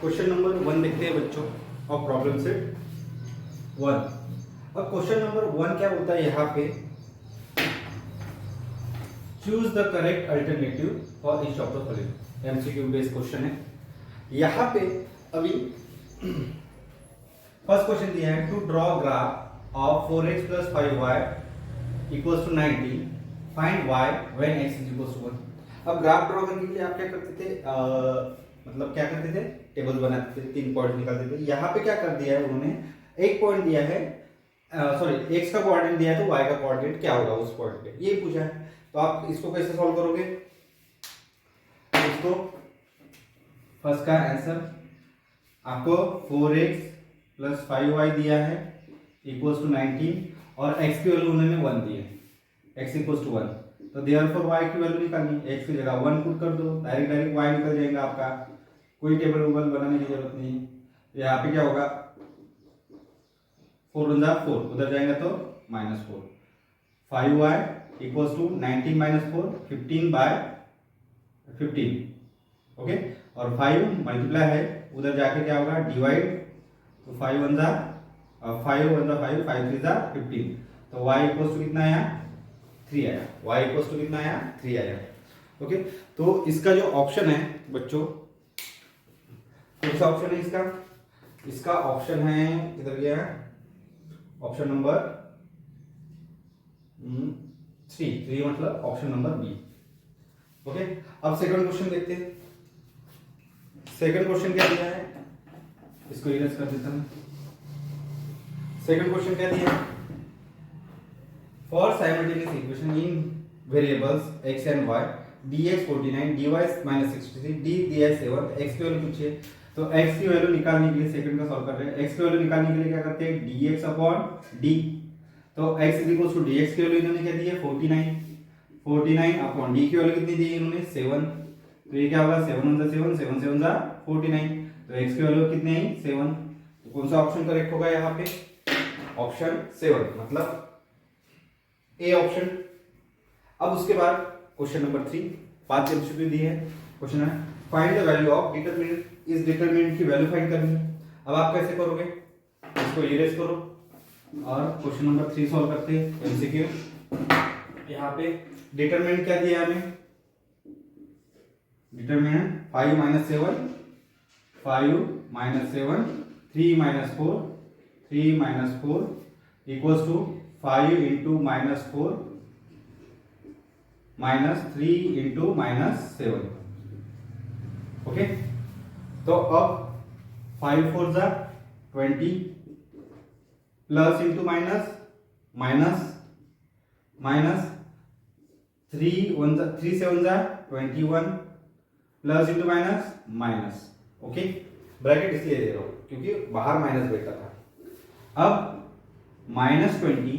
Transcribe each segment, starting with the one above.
Question number 1 देखते हैं बच्चों और प्रॉब्लम सेट 1। अब क्वेश्चन नंबर 1 क्या होता है यहाँ पे, choose the correct alternative for each of the following. MCQ based question है यहाँ पे। अभी फर्स्ट क्वेश्चन दिया है, to draw graph of 4x + 5y = 90, find y when x = 1। अब ग्राफ ड्रॉ करने के लिए आप क्या करते थे, मतलब क्या करते थे, टेबल बनाते थे, 3 पॉइंट निकालते थे। यहाँ पे क्या कर दिया है उन्होंने, एक पॉइंट दिया है, सॉरी x का कोऑर्डिनेट दिया है तो y का कोऑर्डिनेट क्या होगा उस पॉइंट पे, ये पूछा है। तो आप इसको कैसे सॉल्व करोगे, इसको फर्स्ट का आंसर आपको 4x + 5y दिया है = 19 और x की वैल्यू उन्होंने 1 दी है, x = 1। तो देयरफॉर y की वैल्यू निकालनी है, x की जगह 1 पुट कर दो, डायरेक्ट y निकल जाएगा आपका, कोई टेबल वेबल बनाने की जरूरत नहीं। यहाँ पे क्या होगा, 4 × 4 उधर जाएगा तो -4, 5y = 19 - 4 15/15, ओके। और 5 मल्टीप्लाई है, उधर जाके क्या होगा डिवाइड, तो 5 1 × 5 1 × 5 5 3 × 15, तो y = कितना आया, 3 आया, y = कितना आया, 3 आया, ओके। तो इसका जो ऑप्शन है बच्चों, कौन सा ऑप्शन है इसका, इसका ऑप्शन है किधर गया, ऑप्शन नंबर 3 मतलब ऑप्शन नंबर बी, ओके। अब सेकंड क्वेश्चन देखते हैं। सेकंड क्वेश्चन क्या दिया है, इसको इरेज कर देता हूं। सेकंड क्वेश्चन क्या दिया है, for simultaneous equation in variables x and y dx 49 dy -63 d dy 7, x की वैल्यू पूछिए। तो x की वैल्यू निकालने के लिए सेकंड का सॉल्व कर रहे हैं। x की वैल्यू निकालने के लिए क्या करते हैं, dx/d। तो x = dx की वैल्यू इन्होंने क्या दी है, 49 /d की वैल्यू कितनी दी है इन्होंने, 7। तो ये क्या होगा, 7 × 7 7 7 × 49, तो x की वैल्यू कितनी है, 7। तो कौन सा ऑप्शन करेक्ट होगा यहाँ पे, ऑप्शन 7 मतलब ए ऑप्शन। अब उसके बाद क्वेश्चन नंबर 3 5 एमसीक्यू दी है। क्वेश्चन है, find the value of determinant, इस डिटरमिनेंट की वैल्यू फाइंड करनी है। अब आप कैसे करोगे, इसको इरेज करो और क्वेश्चन नंबर 3 सॉल्व करते हैं एमसीक्यू। यहाँ पे डिटरमिनेंट क्या दिया हमें, डिटरमिनेंट 5 - 7 5 - 7 3 - 4 3 - 4 = 5 × -4 -3 × -7, ओके। तो अब 5 4 = 20 plus into minus minus minus 3 7 = 21 plus into minus minus, okay. Bracket इसलिए दे रहा हूं क्योंकि बाहर माइनस बैठा था। अब -20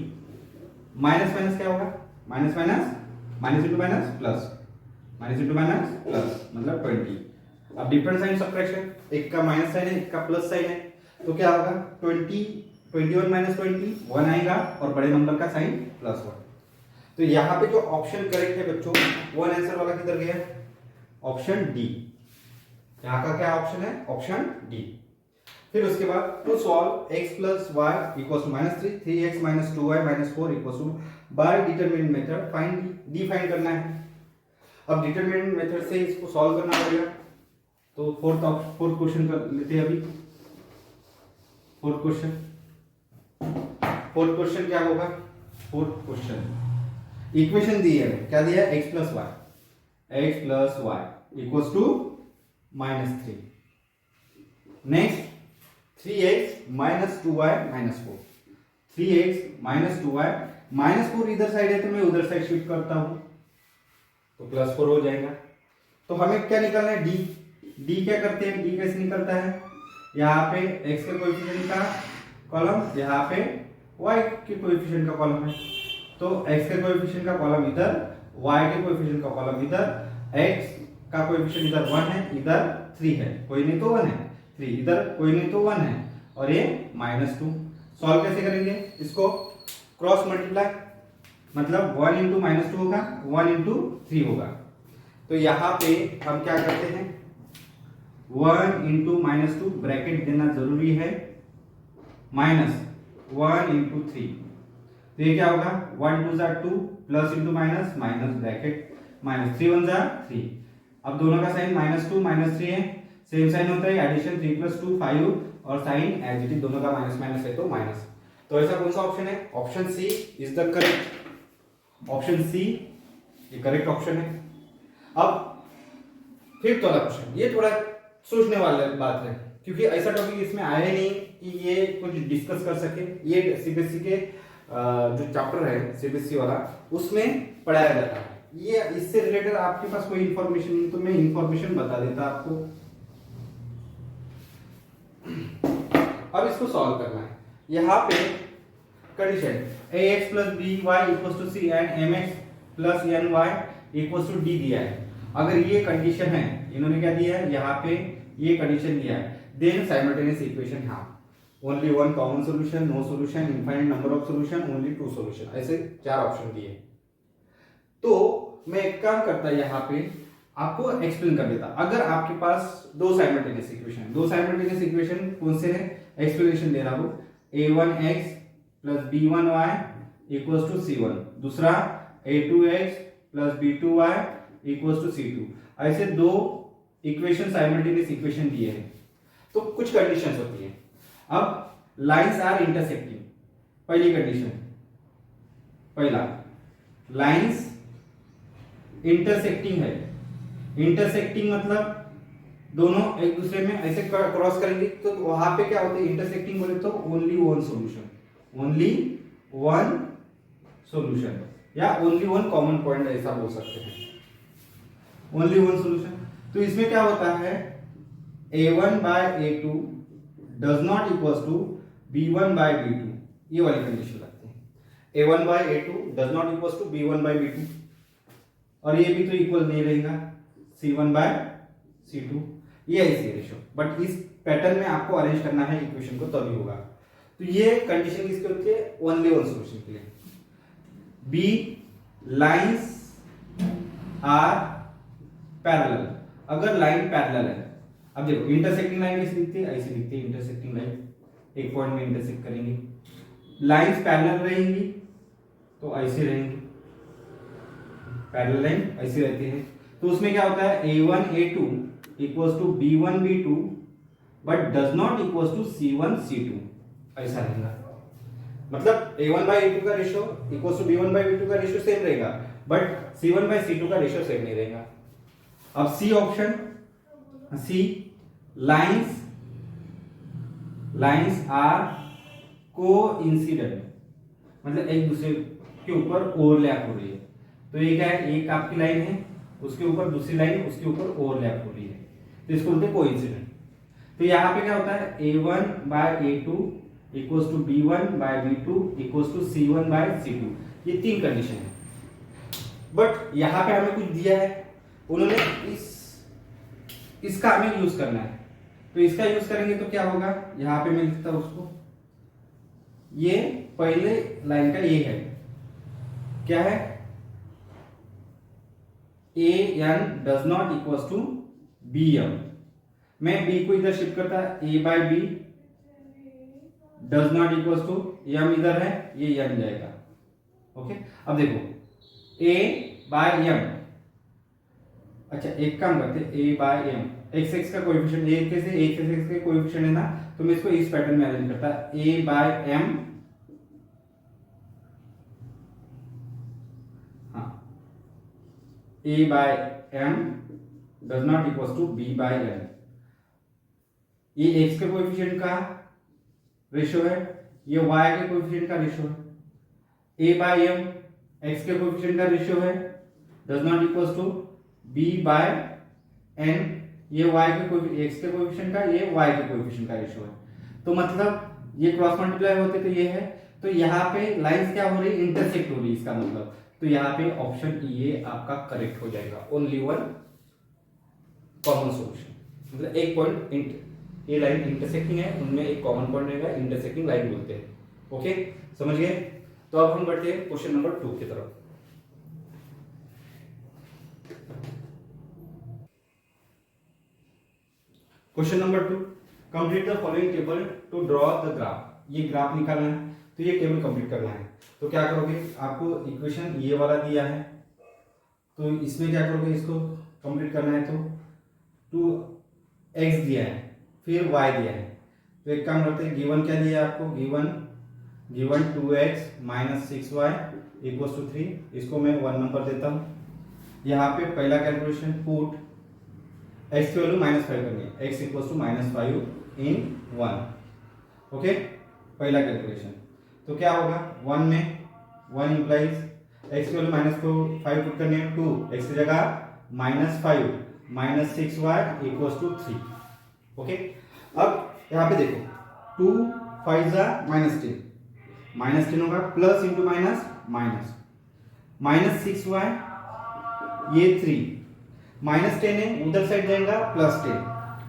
माइनस माइनस क्या होगा, minus minus minus into minus plus, minus into minus plus मतलब 20। अब डिफरेंट साइन सब्ट्रैक्शन, एक का माइनस साइन है एक का प्लस साइन है, तो क्या होगा 21 - 20 1 आएगा और बड़े नंबर का साइन +1। तो यहाँ पे जो ऑप्शन करेक्ट है बच्चों, वन आंसर वाला किधर गया, ऑप्शन डी। यहाँ का क्या ऑप्शन है, ऑप्शन डी। फिर उसके बाद to solve x + y = -3 3x - 2y - 4 = by determinant method find D find करना है। अब डिटरमिनेंट मेथड से इसको सॉल्व करना पड़ेगा। तो फोर्थ क्वेश्चन कर लेते हैं अभी। फोर्थ क्वेश्चन क्या होगा, फोर्थ क्वेश्चन इक्वेशन दी है, क्या दिया है, x + y = -3। Next 3x - 2y - 4 3x - 2y - 4 इधर साइड है तो मैं उधर साइड शिफ्ट करता हूं तो +4 हो जाएगा। तो हमें क्या निकालना है, डी क्या करते हैं, डी कैसे निकलता है, यहाँ पे x के कोएफिशिएंट का कॉलम, यहाँ पे y के कोएफिशिएंट का कॉलम है। तो x के कोएफिशिएंट का कॉलम इधर, y के कोएफिशिएंट का कॉलम इधर, x का कोएफिशिएंट इधर 1 है, इधर 3 है, कोई नहीं तो 1 है, 3 इधर कोई नहीं तो 1 है, और ये -2। सॉल्व कैसे करेंगे इसको, क्रॉस मल्टीप्लाई, मतलब 1 × -2 होगा 1 × 3 होगा। तो यहाँ पे हम क्या करते हैं, 1 इंटू -2 ब्रैकेट देना जरूरी है, -1 इंटू 3, तो ये क्या होगा 1 2 jar 2 plus into minus minus bracket minus 3 1 jar 3। अब दोनों का साइन -2 -3 है, सेम साइन होता है, एडिशन 3 + 2 5 और साइन एज इट इज दोनों का माइनस माइनस है तो माइनस। तो ऐसा कौन सा ऑप्शन है? Option C is the correct, option C ये करेक्ट ऑप्शन है। अब फिर तो क्वेश्चन, ये थोड़ा सोचने वाली बात है क्योंकि ऐसा टॉपिक इसमें आया ही नहीं कि ये कुछ डिस्कस कर सके। ये सीबीएसई के जो चैप्टर है सीबीएसई वाला उसमें पढ़ाया जाता है। ये इससे रिलेटेड आपके पास कोई इंफॉर्मेशन नहीं तो मैं इंफॉर्मेशन बता देता आपको। अब इसको सॉल्व करना है। यहाँ पे condition ax + by = c and mx + ny = d दिया है। अगर ये कंडीशन है, इन्होंने क्या दिया है यहाँ पे ये कंडीशन दिया है, देन साइमल्टेनियस इक्वेशन है, only one common solution, no solution, infinite number of solution, only 2 solution, ऐसे 4 ऑप्शन दिए। तो मैं एक काम करता यहाँ पे आपको एक्सप्लेन कर देता। अगर आपके पास दो साइमल्टेनियस इक्वेशन कौन से है, एक्सप्लेनेशन दे रहा हूं, a1x + b1y = c1, दूसरा a2x + b2y = c2, ऐसे दो इक्वेशन साइमल्टेनियस इक्वेशन दिए हैं। तो कुछ कंडीशंस होती है। अब लाइंस आर इंटरसेक्टिंग, पहली कंडीशन, पहला लाइंस इंटरसेक्टिंग है। इंटरसेक्टिंग मतलब दोनों एक दूसरे में ऐसे क्रॉस करेंगे तो वहां पे क्या होता है, इंटरसेक्टिंग बोले तो ओनली वन सॉल्यूशन या ओनली वन कॉमन पॉइंट ऐसा बोल सकते हैं, ओनली वन सॉल्यूशन। तो इसमें क्या होता है, a1/a2 does not equals to b1/b2, ये वाली कंडीशन लगती है। a1/a2 does not equals to b1/b2 और ये भी तो इक्वल नहीं रहेगा c1/c2, ये ऐसी रेशियो। बट इस पैटर्न में आपको अरेंज करना है इक्वेशन को, तभी होगा। तो ये कंडीशन किसके होती है, ओनली वन सॉल्यूशन के लिए। बी लाइंस आर पैरेलल, अगर लाइन पैरेलल है, अब देखो इंटरसेक्टिंग लाइन कैसे दिखती है, ऐसे दिखती है इंटरसेक्टिंग लाइन, एक पॉइंट में इंटरसेक्ट करेंगे, लाइंस पैरेलल रहेंगी तो ऐसे रहेंगी, पैरेलल लाइन ऐसी रहती है। तो उसमें क्या होता है, a1 a2 equals to b1 b2 but does not equals to c1 c2, ऐसा रहेगा। मतलब a1/a2 का रेशियो इक्वल्स टू b1/b2 का रेशियो सेम रहेगा, बट c1/c2 का रेशियो सेम नहीं रहेगा। अब C option, C lines are coincident, मतलब एक दूसरे के ऊपर ओवरलैप हो रही है। तो ये क्या है, एक आपकी लाइन है, उसके ऊपर दूसरी लाइन उसके ऊपर ओवरलैप हो रही है, तो इसको बोलते हैं कोइंसिडेंट। तो यहाँ पे क्या होता है, a1/a2 equals to b1/b2 equals to c1/c2, ये 3 कंडीशन है। बट यहाँ पे हमें कुछ दिया है, उन्होंने इसका हमें यूज करना है, तो इसका यूज करेंगे तो क्या होगा, यहाँ पे मैं लिखता हूं उसको, ये पहले लाइन का ये है, क्या है, an does not equals to bm, मैं b को इधर शिफ्ट करता, a/b does not equals to m इधर है, ये m जाएगा। ओके, अब देखो a/m, अच्छा एक काम करते हैं, a/m x का कोएफिशिएंट, ये कैसे x का कोएफिशिएंट है ना, तो मैं इसको इस पैटर्न में अरेंज करता, a/m, हाँ, a/m does not equals to b/m, ये x के कोएफिशिएंट का रेशियो है, ये y के कोएफिशिएंट का रेशियो है। a/m x के कोएफिशिएंट का रेशियो है, does not equals to b/n, ये y के x के कोएफिशिएंट का, ये y के कोएफिशिएंट का रेशियो है। तो मतलब ये क्रॉस मल्टीप्लाई होते तो ये है, तो यहाँ पे लाइंस क्या हो रही, इंटरसेक्ट हो रही, इसका मतलब तो यहाँ पे ऑप्शन ये आपका करेक्ट हो जाएगा, ओनली वन कॉमन सॉल्यूशन, मतलब एक पॉइंट ये लाइन इंटरसेक्टिंग है, उनमें एक कॉमन पॉइंट रहेगा, इंटरसेक्टिंग लाइन बोलते हैं। ओके, समझ गए? तो अब हम बढ़ते हैं क्वेश्चन नंबर 2 की तरफ। Question number 2, complete the following table to draw the graph. ये ग्राफ निकालना है, तो ये टेबल कंप्लीट करना है। तो क्या करोगे, आपको इक्वेशन ये वाला दिया है, तो इसमें क्या करोगे, इसको कंप्लीट करना है। तो 2x दिया है, फिर y दिया है, तो एक काम करते हैं, गिवन क्या दिया है आपको, given 2x minus 6y equals to 3। इसको मैं 1 नंबर देता हूँ। यहाँ पे पहला कैलकुलेशन, पुट x की वैल्यू -5 करनी है, x equals to -5 in 1। Okay, पहला कैलकुलेशन। तो क्या होगा, 1 में 1 इंप्लाइज x की वैल्यू -5 पुट करनी है, 2 x की जगह -5 minus 6y equals to 3। Okay, अब यहाँ पे देखो, 2 5 जा -10 होगा, plus into minus minus -6y, ये 3 -10 है, उधर साइड जाएगा +10,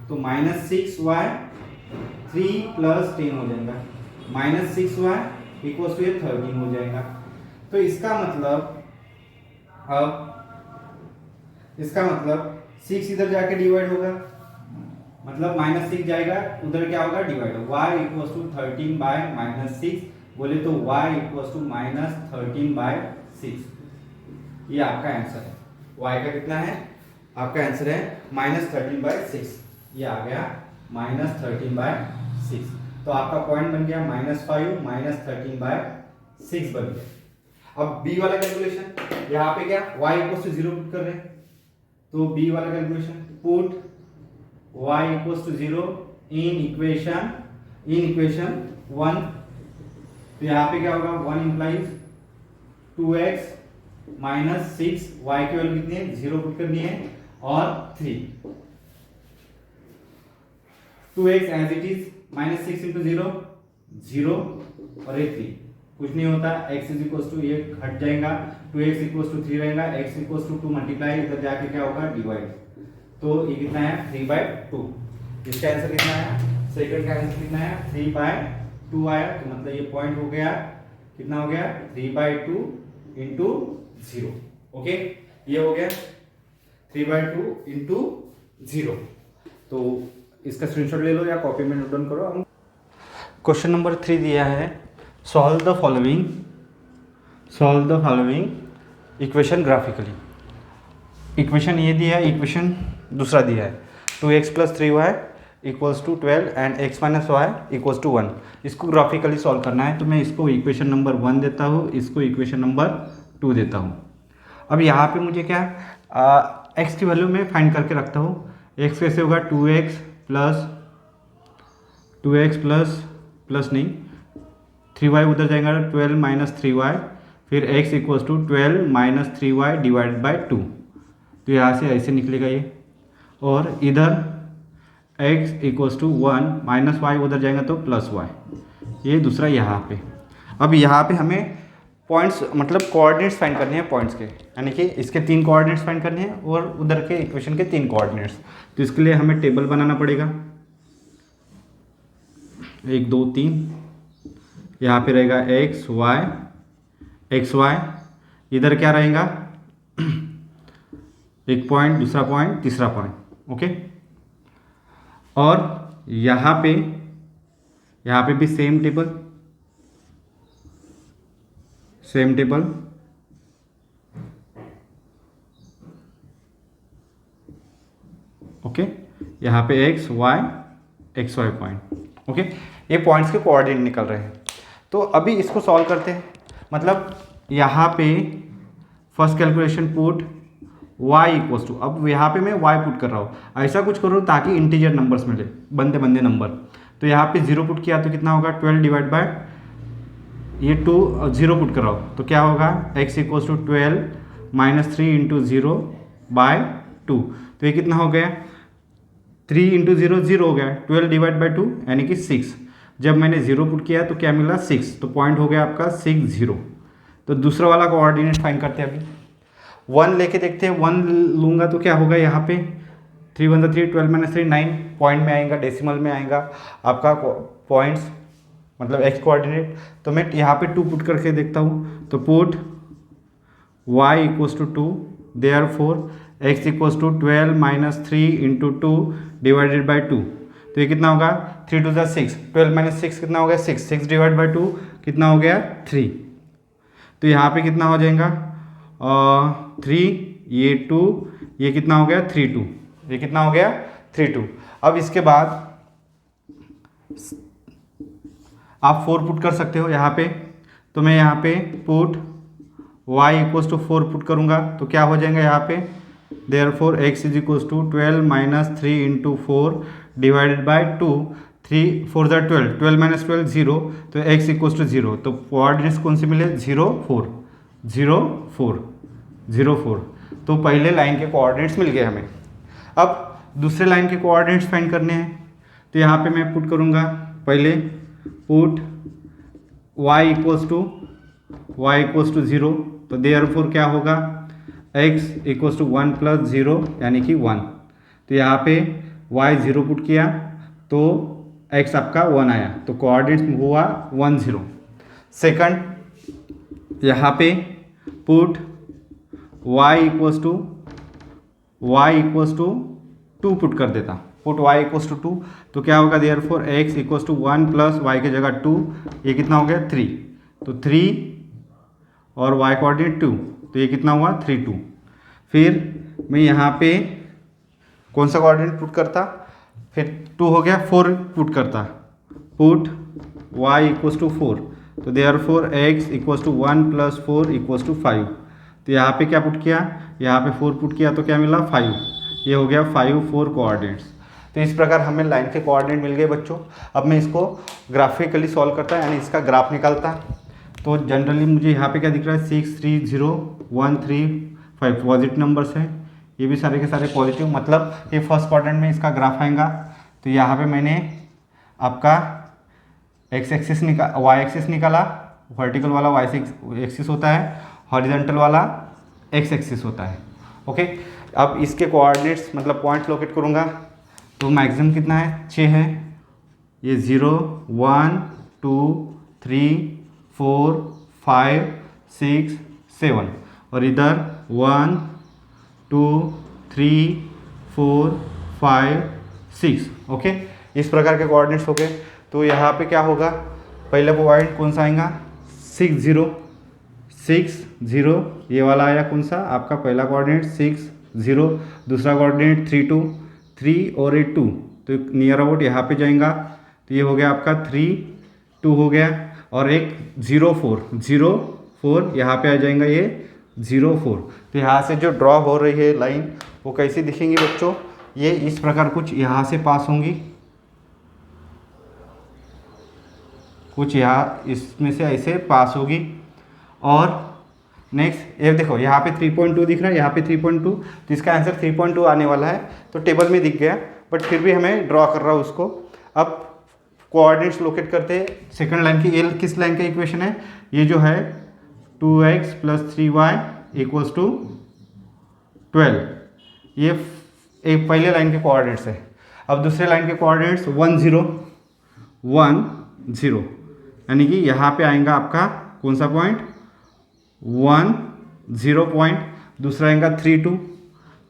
तो -6y 3 + 10 हो जाएगा, -6y इक्वल्स टू 13 हो जाएगा। तो इसका मतलब 6 इधर जाके डिवाइड होगा, मतलब -6 जाएगा, उधर क्या होगा, डिवाइड होगा, y इक्वल्स टू 13/-6, बोले तो y इक्वल्स टू -13/6। ये आपका आंसर है। y का कितना है, आपका आंसर है -13/6। ये आ गया -13/6। तो आपका पॉइंट बन गया -5 -13/6 बन गया। अब b वाला कैलकुलेशन, यहाँ पे क्या y इक्वल्स टू 0 पुट कर रहे हैं, तो b वाला calculation, put y equals to 0 in equation 1। तो यहाँ पे क्या होगा, 1 इंप्लाइज 2x माइनस 6, y की वैल्यू कितनी है, 0 पुट करनी है, और 3 2x as it is, -6 into 0 और 3 कुछ नहीं होता, x इज इक्वल्स टू, ये हट जाएगा, 2x इक्वल्स टू 3 रहेगा, x इक्वल्स टू 2 मल्टीप्लाई, इधर जाके क्या होगा, डिवाइड, तो ये कितना है 3/2। इसका आंसर कितना है, सेकंड का आंसर कितना है, 3/2 आया। तो मतलब ये पॉइंट हो गया, कितना हो गया, 3/2 इंटू 0। ओके, ये हो गया 3/2 इंटू 0। तो इसका स्क्रीनशॉट ले लो या कॉपी में नोट डाउन करो। क्वेश्चन नंबर 3 दिया है, solve the following equation graphically. Equation ये दिया है, इक्वेशन दूसरा दिया है, 2x + 3y equals to 12 and x - y equals to 1। इसको ग्राफिकली सॉल्व करना है, तो मैं इसको इक्वेशन नंबर 1 देता हूँ, इसको इक्वेशन नंबर 2 देता हूँ। अब यहाँ पे मुझे क्या x की वैल्यू में फाइंड करके रखता हूँ। x कैसे होगा, 2x प्लस नहीं 3y, उधर जाएगा 12 - 3y, फिर x equals to 12 - 3y divide by 2। तो यहाँ से ऐसे निकलेगा ये, और इधर x इक्वल्स टू 1 -y, उधर जाएगा तो +y, ये दूसरा यहाँ पे। अब यहाँ पे हमें पॉइंट्स मतलब कोऑर्डिनेट्स फाइंड करने हैं पॉइंट्स के, यानी कि इसके 3 कोऑर्डिनेट्स फाइंड करने हैं और उधर के इक्वेशन के 3 कोऑर्डिनेट्स। तो इसके लिए हमें टेबल बनाना पड़ेगा, 1 2 3। यहाँ पे रहेगा x y, इधर क्या रहेगा, एक पॉइंट, दूसरा पॉइंट, तीसरा पॉइंट। ओके, और यहाँ पे भी सेम टेबल। ओके, यहाँ पे x y पॉइंट। ओके, ये पॉइंट्स के कोऑर्डिनेट निकल रहे हैं। तो अभी इसको सॉल्व करते हैं। मतलब यहाँ पे first calculation, put y equals to, अब यहाँ पे मैं y पुट कर रहा हूँ, ऐसा कुछ करो ताकि इंटीजर नंबर्स मिले, बंदे नंबर। तो यहाँ पे 0 पुट किया तो कितना होगा, 12 डिवाइड बाय ये 2 0 पुट कर रहा हूँ, तो क्या होगा, x equals to 12 - 3 into 0 by 2। तो ये कितना हो गया, 3 इंटू 0 0 हो गया, 12 डिवाइड बाई 2 यानी कि 6। जब मैंने 0 पुट किया तो क्या मिला, 6, तो पॉइंट हो गया आपका 6 0। तो दूसरा वाला कोऑर्डिनेट फाइंड करते हैं। अभी 1 लेके देखते हैं, 1 लूँगा तो क्या होगा, यहाँ पे 3 1 3 12 - 3 9 पॉइंट में आएगा, डेसिमल में आएगा आपका पॉइंट्स, मतलब x कोऑर्डिनेट। तो मैं यहाँ पे 2 पुट करके देखता हूँ, तो put y equals to 2, therefore x equals to 12 minus 3 into 2 divided by 2, तो ये कितना होगा 3 2 6, 12 माइनस 6 कितना हो गया 6, 6 डिवाइड बाई 2 कितना हो गया 3, तो यहाँ पे कितना हो जाएगा 3, ये 2, ये कितना हो गया 3 2, ये कितना हो गया 3 2। अब इसके बाद आप 4 पुट कर सकते हो यहाँ पे, तो मैं यहाँ पे put y equals to 4 put करूँगा तो क्या हो जाएगा यहाँ पे therefore x is equals to 12 minus 3 into 4 divided by 2, 3 4 ज़ा 12, 12 माइनस 12 0, तो x इक्वल्स टू 0, तो कोऑर्डिनेट्स कौन से मिले 0 4 0 4 0 4, तो पहले लाइन के कोऑर्डिनेट्स मिल गए हमें। अब दूसरे लाइन के कोऑर्डिनेट्स फाइंड करने हैं, तो यहाँ पे मैं पुट करूँगा पहले पुट y इक्वल्स टू 0, तो देयरफॉर क्या होगा x इक्वल्स टू 1 प्लस 0 यानी कि 1, तो यहाँ पे y 0 पुट किया तो x आपका 1 आया, तो कोऑर्डिनेट्स हुआ 1 0। सेकंड यहाँ पे put y equals to 2 put कर देता, पुट y इक्वल्स टू 2, तो क्या होगा therefore x equals to 1 plus y की जगह 2, ये कितना हो गया 3, तो 3 और y कोऑर्डिनेट 2, तो ये कितना हुआ 3 2। फिर मैं यहाँ पे कौन सा कोऑर्डिनेट पुट करता, फिर 2 हो गया 4 पुट करता, पुट y इक्वल्स टू 4, तो therefore x equals to 1 plus 4 equals to 5, तो यहाँ पे क्या पुट किया, यहाँ पे 4 पुट किया तो क्या मिला 5, ये हो गया 5 4 कोऑर्डिनेट्स। तो इस प्रकार हमें लाइन के कोऑर्डिनेट मिल गए बच्चों। अब मैं इसको ग्राफिकली सॉल्व करता यानी इसका ग्राफ निकालता, तो जनरली मुझे यहाँ पे क्या दिख रहा है 6 3 0 1 3 5 पॉजिटिव नंबर्स हैं, ये भी सारे के सारे पॉजिटिव, मतलब ये फर्स्ट क्वाड्रेंट में इसका ग्राफ आएगा। तो यहाँ पे मैंने आपका x एक्सिस y एक्सिस निकाला, वर्टिकल वाला y एक्सिस होता है, हॉरिजॉन्टल वाला x एक्सिस होता है। ओके, अब इसके कोऑर्डिनेट्स मतलब पॉइंट्स लोकेट करूँगा, तो मैक्सिमम कितना है 6 है, ये 0 1 2 3 4 5 6 7, और इधर 1 2 3 4 5 6। ओके, इस प्रकार के कोऑर्डिनेट्स हो गए। तो यहाँ पे क्या होगा, पहला पॉइंट कौन सा आएगा 6 0 6 0, ये वाला आया कौन सा आपका पहला कोऑर्डिनेट 6 0, दूसरा कोऑर्डिनेट 3 2 3 और 8 2, तो नियर अबाउट यहाँ पे जाएगा, तो ये हो गया आपका 3 2 हो गया, और एक 0 4 यहाँ पे आ जाएगा ये 0 4। तो यहाँ से जो ड्रॉ हो रही है लाइन वो कैसी दिखेंगी बच्चों, ये इस प्रकार कुछ यहाँ से पास होंगी, कुछ यहाँ इसमें से ऐसे पास होगी। और नेक्स्ट ये देखो यहाँ पे 3.2 दिख रहा है, यहाँ पे 3.2, तो इसका आंसर 3.2 आने वाला है, तो टेबल में दिख गया, बट फिर भी हमें ड्रॉ कर रहा हूँ उसको। अब कोऑर्डिनेट्स लोकेट करते हैं सेकंड लाइन की, ये किस लाइन का इक्वेशन है, ये जो है 2x plus 3y equals to 12, ये एक पहले लाइन के कोऑर्डिनेट्स है। अब दूसरे लाइन के कोऑर्डिनेट्स 1 0 1 0, यानी कि यहाँ पे आएगा आपका कौन सा पॉइंट 1 0 पॉइंट, दूसरा आएगा 3 2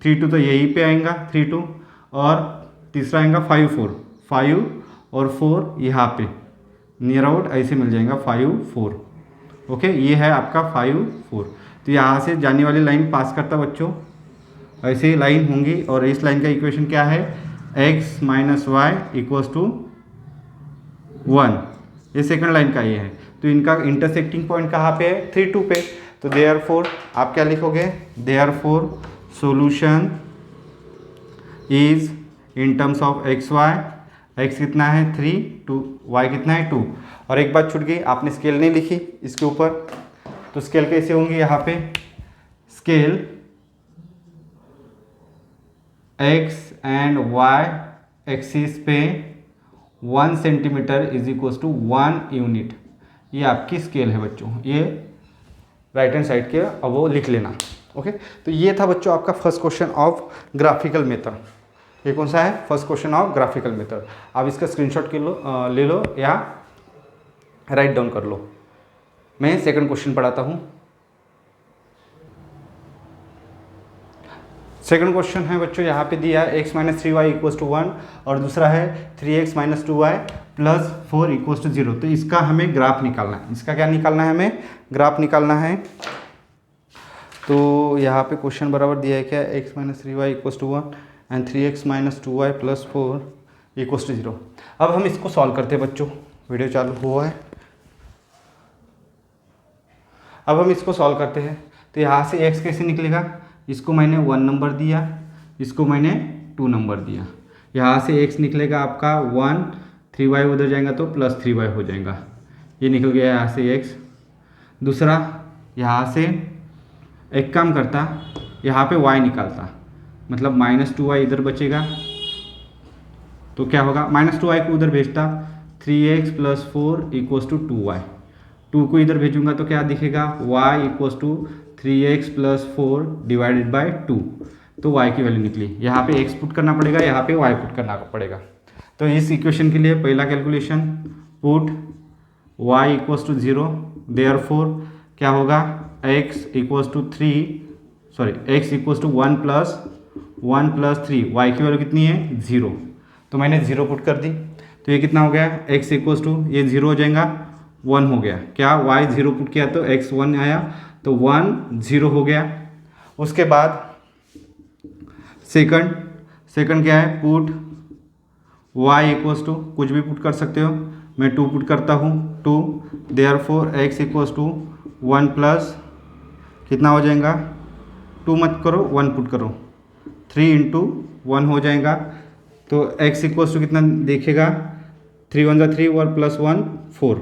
3 2, तो यहीं पे आएगा 3 2, और तीसरा आएगा 5 4 5 और 4 यहाँ पे नियर आउट ऐसे मिल जाएगा 5 4। ओके, ये है आपका 5 4, तो यहाँ से जाने वाली लाइन पास करता बच्चों, ऐसे ही लाइन होंगी। और इस लाइन का इक्वेशन क्या है x minus y equals to 1, ये सेकंड लाइन का ये है। तो इनका इंटरसेक्टिंग पॉइंट कहाँ पे है 3 2 पे, तो देयरफॉर आप क्या लिखोगे, therefore solution is in terms of x Y, x कितना है 3 2, y कितना है 2। और एक बात छूट गई, आपने स्केल नहीं लिखी इसके ऊपर, तो स्केल कैसे होंगी, यहाँ पे scale x and y axis पे 1 centimetre is equals to 1 unit, ये आपकी स्केल है बच्चों, ये राइट हैंड साइड के, अब वो लिख लेना। ओके, तो ये था बच्चों आपका first question of graphical method. ये कौन सा है, first question of graphical method. आप इसका स्क्रीनशॉट ले लो या राइट डाउन कर लो। मैं सेकंड क्वेश्चन पढ़ाता हूँ। सेकंड क्वेश्चन है बच्चों, यहाँ पे दिया है x minus 3y equals to 1 और दूसरा है 3x minus 2y plus 4 equals to 0। तो इसका हमें ग्राफ निकालना है। इसका क्या निकालना है, हमें ग्राफ निकालना है। तो यहाँ पे क्वेश्चन बराबर दिया है क्या, x minus 3y equals to 1 and 3x minus 2y plus 4 equals to 0। अब हम इसको सॉल्व करते हैं बच्चों, वीडियो चालू हुआ है। अब हम इसको सॉल्व करते हैं। तो यहाँ से x कैसे निकलेगा, इसको मैंने 1 नंबर दिया, इसको मैंने 2 नंबर दिया। यहाँ से x निकलेगा आपका 1, 3y उधर जाएगा तो प्लस 3y हो जाएगा, ये निकल गया यहाँ से x। दूसरा यहाँ से एक काम करता, यहाँ पे y निकालता, मतलब माइनस 2y इधर बचेगा। तो क्या होगा, माइनस 2y को उधर भेजता, 3x plus 4 equals to 2y। 2 को इधर भेजूंगा तो क्या दिखेगा, y equals to 3x plus 4 divided by 2। तो y की वैल्यू निकली। यहाँ पे x पुट करना पड़ेगा, यहाँ पे y पुट करना पड़ेगा। तो इस इक्वेशन के लिए पहला calculation, put y equals to 0, therefore क्या होगा, x equals to x equals to 1 plus 3, y की वैल्यू कितनी है, 0। तो मैंने 0 पुट कर दी। तो ये कितना हो गया, x इक्वल्स टू, ये 0 हो जाएगा, 1 हो गया। क्या, y 0 पुट किया तो x 1 आया, तो 1 0 हो गया। उसके बाद सेकंड क्या है, पुट y इक्वल्स टू, कुछ भी पुट कर सकते हो, मैं 2 पुट करता हूँ, 2, therefore x equals to 1 plus कितना हो जाएगा, 2 मत करो 1 पुट करो, 3 इंटू 1 हो जाएगा। तो x इक्वल्स टू कितना देखेगा, 3 1 जा 3 और प्लस 1 4।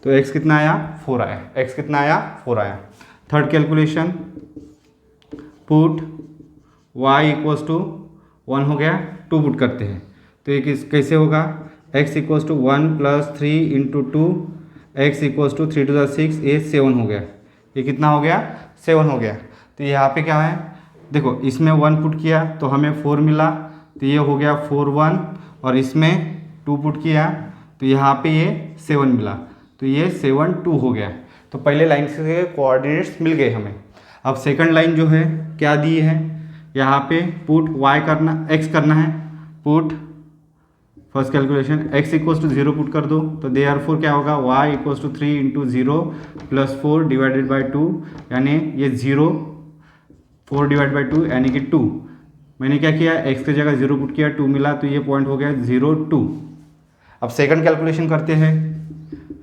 तो x कितना आया, 4 आया। x कितना आया, 4 आया। Third calculation, put y equals to 1 हो गया, 2 पुट करते हैं। तो ये कैसे होगा, x equals to 1 plus 3 into 2, x equals to 3 2 6, ये 7 हो गया। ये कितना हो गया, 7 हो गया। तो यहाँ पे क्या है, देखो इसमें 1 पुट किया तो हमें 4 मिला, तो ये हो गया 4 1, और इसमें 2 पुट किया तो यहाँ पे ये 7 मिला, तो ये 7 2 हो गया। तो पहले लाइन से कोऑर्डिनेट्स मिल गए हमें। अब सेकंड लाइन जो है क्या दी है, यहाँ पे पुट y करना, x करना है, put first calculation x equals to 0 put कर दो, तो देयरफॉर क्या होगा, y equals to 3 into 0 plus 4 divided by 2, यानी ये 0 4 डिवाइड बाई 2 यानी कि 2। मैंने क्या किया, x की जगह 0 पुट किया, 2 मिला, तो ये पॉइंट हो गया 0 2। अब सेकंड कैलकुलेशन करते हैं।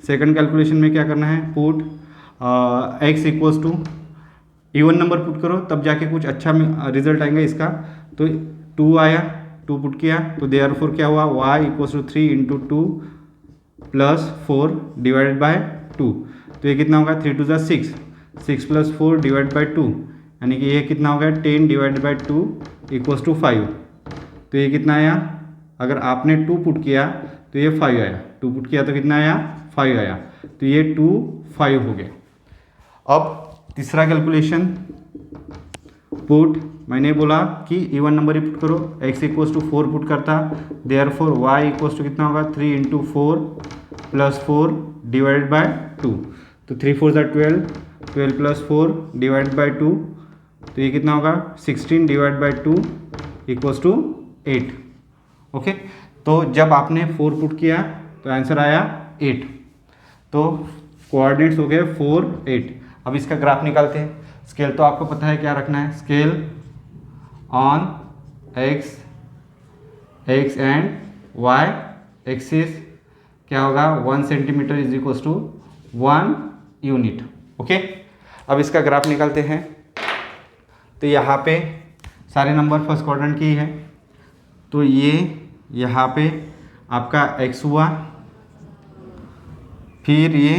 सेकंड कैलकुलेशन में क्या करना है, put x equals to, even number put करो तब जाके कुछ अच्छा रिजल्ट आएगा इसका। तो 2 आया, 2 पुट किया, तो देयरफॉर क्या हुआ, y equals to 3 into 2 plus 4 divided by 2। तो ये कितना होगा, 3 2 जा 6, 6 प्लस 4 डिवाइड बाई 2, यानी कि ये कितना हो गया, 10 डिवाइडेड बाई 2 इक्वल्स टू 5। तो ये कितना आया, अगर आपने 2 पुट किया तो ये 5 आया, 2 पुट किया तो कितना आया, 5 आया। तो ये 2 5 हो गया। अब तीसरा कैलकुलेशन, पुट, मैंने बोला कि इवन नंबर ही पुट करो, x इक्वल्स टू 4 पुट करता, देयरफॉर y इक्वल्स टू कितना होगा, 3 इंटू 4 प्लस 4 डिवाइडेड बाय 2। तो 3 4 ज़ा 12, 12 प्लस 4 डिवाइड बाई 2, तो ये कितना होगा, 16 divide by 2 equals to 8। Okay, तो जब आपने 4 पुट किया तो आंसर आया 8। तो कोऑर्डिनेट्स हो गए 4 8। अब इसका ग्राफ निकालते हैं। स्केल तो आपको पता है क्या रखना है, scale on x and y axis क्या होगा, 1 centimetre is equals to 1 unit. Okay, अब इसका ग्राफ निकालते हैं। तो यहाँ पे सारे नंबर फर्स्ट क्वाड्रेंट की है, तो ये यहाँ पे आपका x हुआ, फिर ये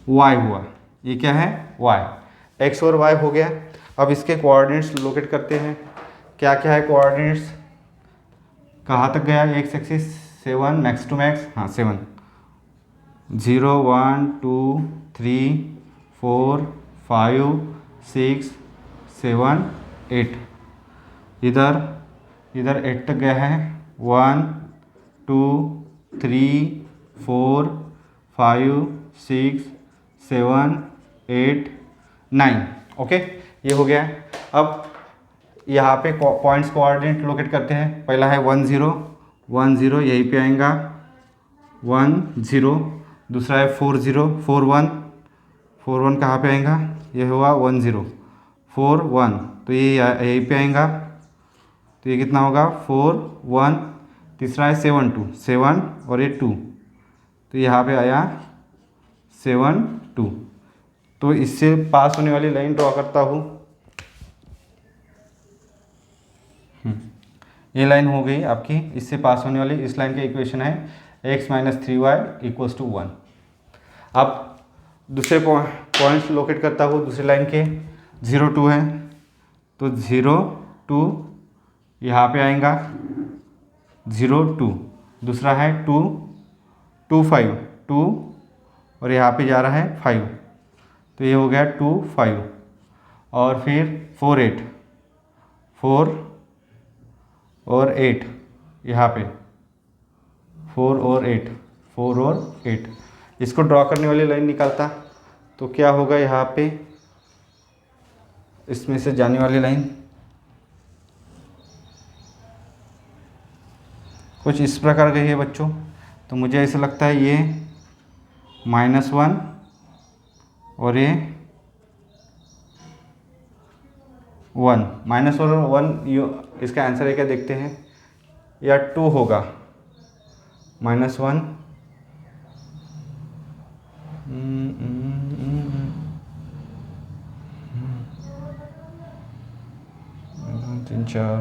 y हुआ, ये क्या है, y, x और y हो गया। अब इसके कोऑर्डिनेट्स लोकेट करते हैं। क्या क्या है कोऑर्डिनेट्स, कहाँ तक गया x axis, 7 max to max, हाँ 7, 0 1 2 3 4 5 6 7 8, इधर 8 तक गया है, 1 2 3 4 5 6 7 8 9। ओके, ये हो गया। अब यहाँ पे पॉइंट्स कोऑर्डिनेट लोकेट करते हैं। पहला है 1 0 1 0, यहीं पे आएगा 1 0। दूसरा है 4 0 4 1 4 1 कहाँ पे आएगा, ये हुआ 1 0 4 1, तो ये यहीं पे आएगा, तो ये कितना होगा 4 1। तीसरा है 7 2 7 और ये 2, तो यहाँ पे आया 7 2। तो इससे पास होने वाली लाइन ड्रॉ करता हूँ। ये लाइन हो गई आपकी इससे पास होने वाली। इस लाइन का इक्वेशन है x - 3y = 1। अब दूसरे पॉइंट्स लोकेट करता हूँ दूसरी लाइन के। 0 2 है, तो 0 2 यहाँ पे आएगा 0 2। दूसरा है 2 2 5 2 और यहाँ पे जा रहा है 5, तो ये हो गया 2 5। और फिर 4 8 4 और 8, यहाँ पे 4 और 8 4 और 8। इसको ड्रॉ करने वाली लाइन निकालता तो क्या होगा, यहाँ पे इसमें से जाने वाली लाइन कुछ इस प्रकार गई है बच्चों। तो मुझे ऐसा लगता है ये -1 और ये 1 -1 और 1, इसका आंसर है क्या देखते हैं, या 2 होगा -1 3 4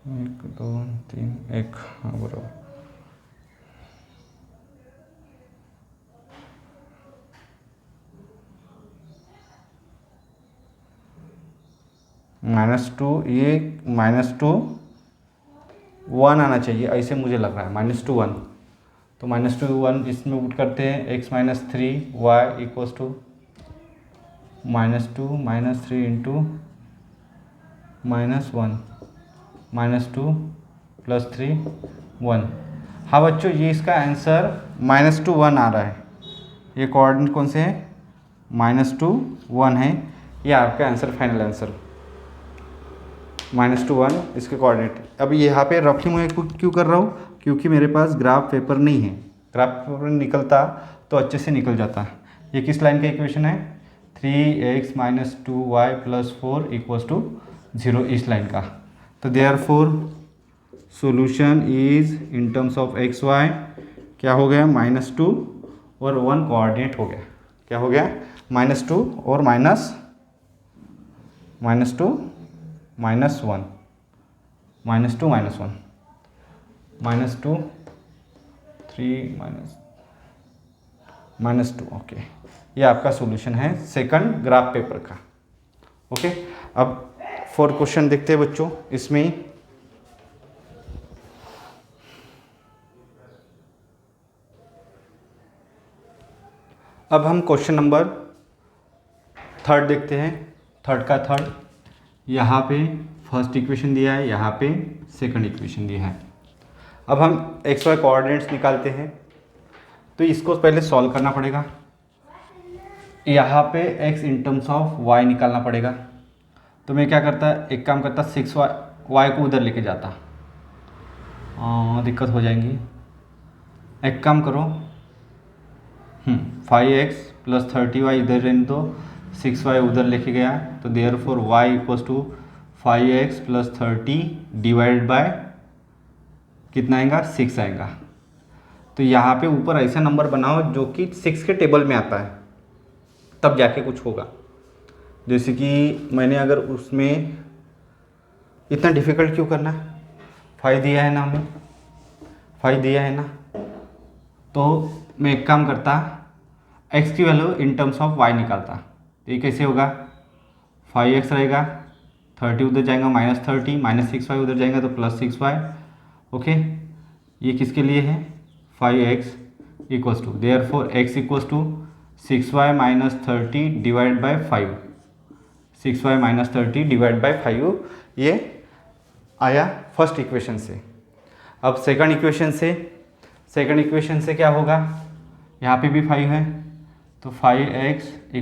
1 2 3 1, हाँ बराबर। -2, ये -2 1 आना चाहिए, ऐसे मुझे लग रहा है -2 1। तो -2 1 इसमें पुट करते हैं। x - 3y = -2 -3 into -1 -2 + 3 1। हाँ बच्चों, ये इसका आंसर -2 1 आ रहा है। ये कोऑर्डिनेट कौन से है, -2 1 है। ये आपका आंसर, फाइनल आंसर -2 1 इसके कोऑर्डिनेट। अब यहाँ पे रफली मैं क्यों कर रहा हूँ, क्योंकि मेरे पास ग्राफ पेपर नहीं है। ग्राफ पेपर निकलता तो अच्छे से निकल जाता। ये किस लाइन का इक्वेशन है, 3x - 2y + 4 = 0, इस लाइन का। तो therefore solution is in terms of x y क्या हो गया, -2 और 1 कोऑर्डिनेट हो गया। क्या हो गया, -2 और -2 -1 -2 -1 -2 3 -2। ओके, ये आपका सॉल्यूशन है सेकंड ग्राफ पेपर का। ओके, अब 4 क्वेश्चन देखते हैं बच्चों इसमें। अब हम क्वेश्चन नंबर 3 देखते हैं। थर्ड का थर्ड, यहाँ पे फर्स्ट इक्वेशन दिया है, यहाँ पे सेकंड इक्वेशन दिया है। अब हम x y कोऑर्डिनेट्स निकालते हैं, तो इसको पहले सॉल्व करना पड़ेगा। यहाँ पे x in terms of y निकालना पड़ेगा। तो मैं क्या करता, एक काम करता, 6y को उधर लेके जाता, दिक्कत हो जाएंगी। एक काम करो, 5x + 30y इधर रहने दो, 6y उधर लेके गया, तो therefore y = 5x + 30 divided by कितना आएगा, 6 आएगा। तो यहाँ पे ऊपर ऐसा नंबर बनाओ जो कि 6 के टेबल में आता है, तब जाके कुछ होगा। जैसे कि मैंने अगर उसमें, इतना डिफ़िकल्ट क्यों करना है, 5 दिया है ना, हमें 5 दिया है ना, तो मैं एक काम करता, x की value in terms of y निकालता। तो ये कैसे होगा, 5x रहेगा, 30 उधर जाएगा -30, -6y उधर जाएगा तो +6y। ओके, ये किसके लिए है, 5x = therefore x = 6y - 30 divide by 5, 6y - 30 divide by 5, ये आया फर्स्ट इक्वेशन से। अब सेकंड इक्वेशन से क्या होगा, यहाँ पे भी 5 है, तो 5x =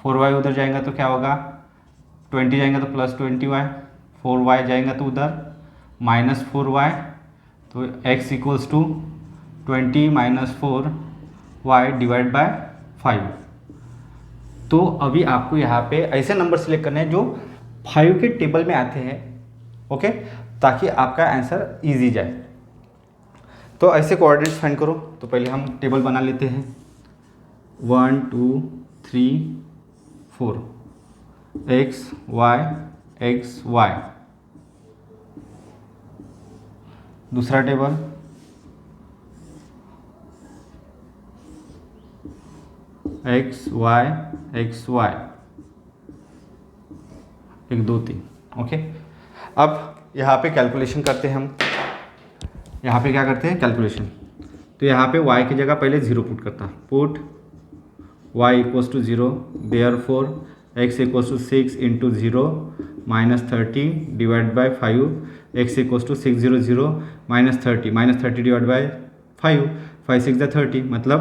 4y उधर जाएगा तो क्या होगा, 20 जाएंगे तो +20y, 4y जाएंगे तो उधर -4y, तो x equals to 20 - 4y divide by 5। तो अभी आपको यहाँ पे ऐसे नंबर सिलेक्ट करने हैं जो 5 के टेबल में आते हैं, ओके, ताकि आपका आंसर इजी जाए। तो ऐसे कोऑर्डिनेट्स फाइंड करो। तो पहले हम टेबल बना लेते हैं, 1 2 3 4 x y x y। दूसरा table x y x y, 1 2 3, okay. अब यहाँ पे कैलकुलेशन करते हैं हम। यहाँ पे क्या करते हैं कैलकुलेशन। तो यहाँ पे y की जगह पहले 0 पुट करता, put y equals to 0, therefore x equals to 6 into 0 -30 divide by 5, x equals to 6 0 0 -30 divide by 5, 5 6 30, मतलब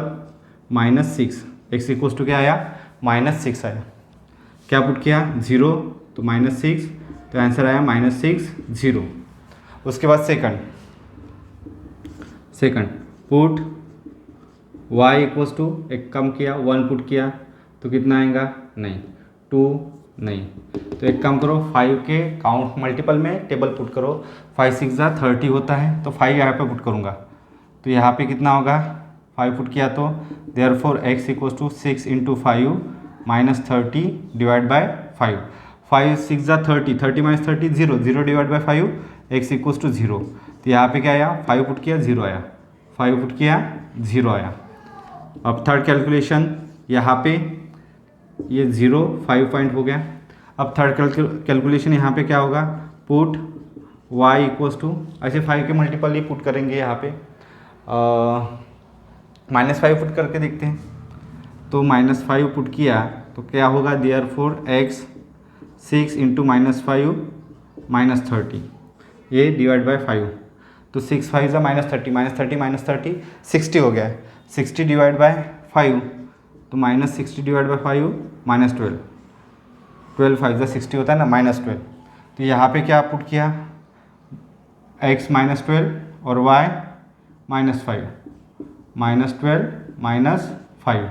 -6, x इक्वल्स टू क्या आया -6 आया। क्या पुट किया 0, तो -6, तो आंसर आया -6 0। उसके बाद second put y equals to, एक कम किया 1 पुट किया तो कितना आएगा, नहीं 2 नहीं, तो एक काम करो 5 के काउंट मल्टीपल में टेबल पुट करो, 5 6 30 होता है, तो 5 यहाँ पे पुट करूँगा, तो यहाँ पे कितना होगा 5 पुट किया तो therefore x equals to 6 into 5 -30 divide by 5, 5 6 30, 30 - 30 0, 0 divide by 5, x equals to 0। तो यहाँ पे क्या आया 5 पुट किया 0 आया, 5 पुट किया 0 आया। अब थर्ड कैलकुलेशन, यहाँ पे ये 0 5 पॉइंट हो गया। अब थर्ड कैलकुलेशन यहाँ पे क्या होगा, पुट y इक्वल्स टू, ऐसे 5 के मल्टीपल ही पुट करेंगे यहाँ पे, -5 पुट करके देखते हैं। तो -5 पुट किया तो क्या होगा, देयरफॉर x 6 इंटू -5 -30, ये डिवाइड बाय 5, तो 6 5 -30 -30 60 हो गया है, 60 डिवाइड बाय 5, तो -60 डिवाइड बाय 5 -12, 12 5 60 होता है ना, -12। तो यहाँ पे क्या पुट किया, x -12 और y -5, -12 -5,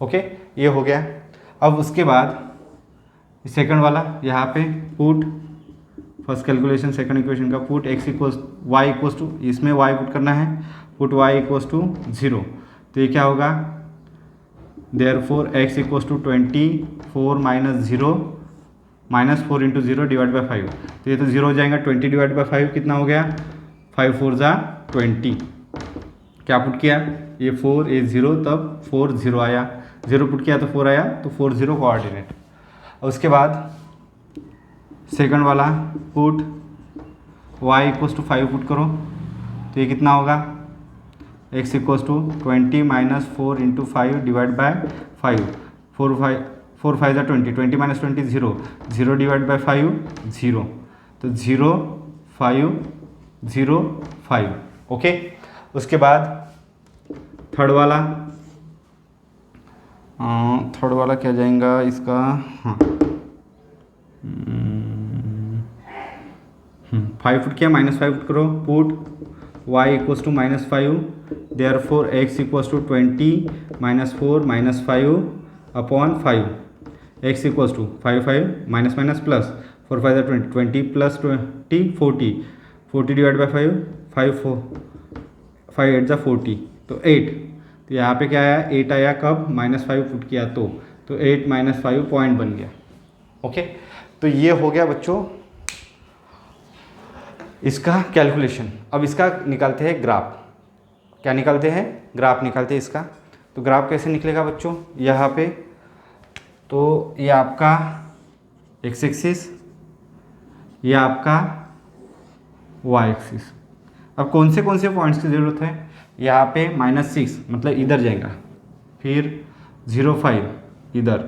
ओके, ये हो गया। अब उसके बाद सेकंड वाला, यहाँ पे put first calculation second equation का, put x equals y equals two, इसमें y पुट करना है, पुट y इक्वल्स टू 0, तो ये क्या होगा, therefore x equals to 24 -0 -4 into 0 divide by 5, तो ये तो 0 हो जाएगा, 20 डिवाइड बाय 5 कितना हो गया, 5 4 20। क्या पुट किया, ये 4 ये 0, तब 4 0 आया, 0 पुट किया तो 4 आया, तो 4 0 कोऑर्डिनेट। उसके बाद सेकंड वाला, put y equals to 5 put करो, तो ये कितना होगा, x equals to 20 -4 into 5 divide by 5, 4 5 20, 20 - 20 0, 0 divide by 5 0, तो 0 5 0 5, ओके। उसके बाद थर्ड वाला क्या जाएगा इसका, हाँ 5 पुट किया, -5 पुट करो, put y equals to -5, therefore x equals to 20 -4 -5 upon 5, x equals to 5 5 minus plus 4 5 20, 20 plus 20 40, 40 divide by 5, 5 5 8 40, तो 8, तो यहाँ पे क्या आया 8 आया, कब -5 पुट किया तो 8 -5 पॉइंट बन गया, ओके। तो ये हो गया बच्चों इसका कैलकुलेशन। अब इसका निकालते हैं ग्राफ। क्या निकालते हैं, ग्राफ निकालते हैं इसका। तो ग्राफ कैसे निकलेगा बच्चों, यहाँ पे तो ये आपका x एक्सिस, ये आपका y एक्सिस। अब कौन से पॉइंट्स की ज़रूरत है, यहाँ पे -6 मतलब इधर जाएगा, फिर 0 5 इधर,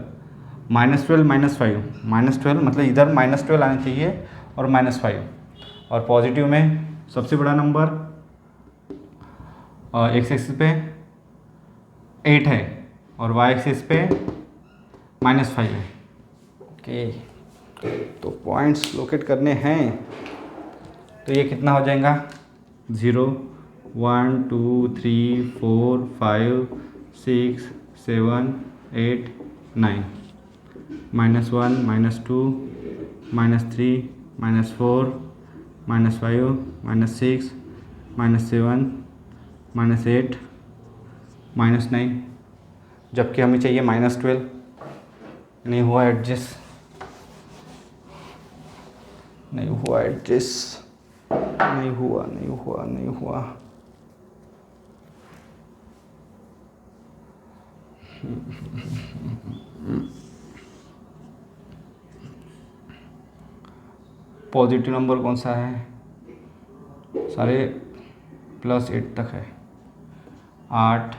-12 -5 मतलब इधर -12 आना चाहिए और -5, और पॉजिटिव में सबसे बड़ा नंबर x एक्सिस पे 8 है और y एक्सिस पे -5 है, ओके। तो पॉइंट्स लोकेट करने हैं, तो ये कितना हो जाएगा 0 1 2 3 4 5 6 7 8 9 -1 -2 -3 -4 -5 -6 -7 -8 -9, जबकि हमें चाहिए -12। नहीं हुआ एडजस्ट, नहीं हुआ एडजस्ट, नहीं हुआ नहीं हुआ नहीं हुआ। पॉजिटिव नंबर कौन सा है? सारे +8 तक है। 8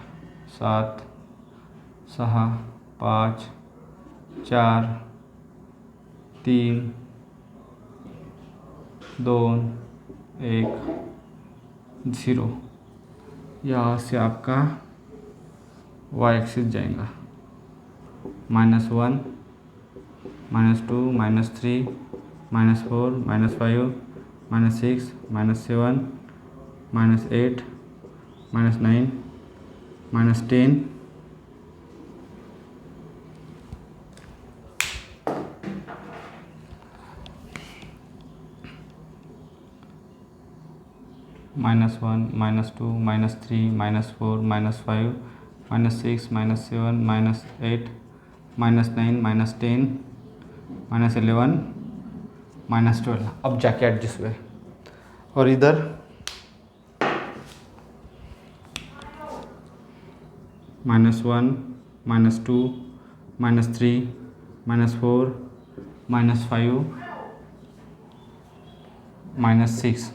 7 6 5 4 3 2 1 0। यहाँ से आपका y एक्सिस जाएगा -1 -2 -3 -4 -5 -6 -7 -8 -9 -10 -1 -2 -3 -4 -5 -6 -7 -8 -9 -10 -11 -12। अब जाके एडजस्ट हुए। और इधर -1 -2 -3 -4 -5 -6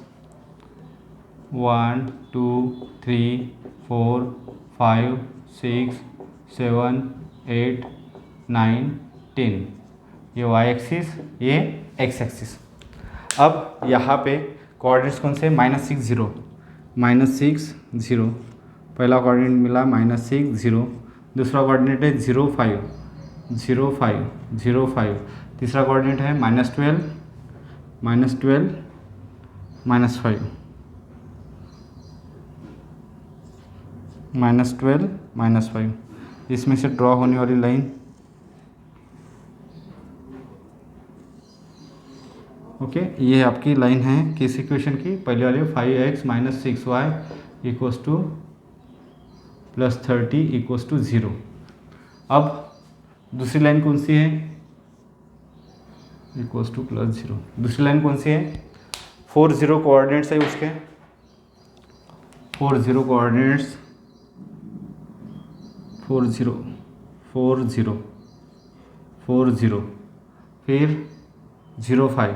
1 2 3 4 5 6 7 8 9 10। ये y एक्सिस, ये x एक्सिस। अब यहाँ पे कोऑर्डिनेट्स कौन से? -6 0 -6 0। पहला कोऑर्डिनेट मिला -6 0, दूसरा कोऑर्डिनेट है 0 5 0 5 0 5, तीसरा कोऑर्डिनेट है -12 -12 -5 -12 -5। इसमें से ड्रॉ होने वाली लाइन ओके ये आपकी लाइन है किस इक्वेशन की? पहले वाली 5x - 6y = +30 = 0। अब दूसरी लाइन कौन सी है? +0। दूसरी लाइन कौन सी है? 4 0 कोऑर्डिनेट्स है उसके, 4 0 कोऑर्डिनेट्स 4 0 4 0 4 0, फिर 0 5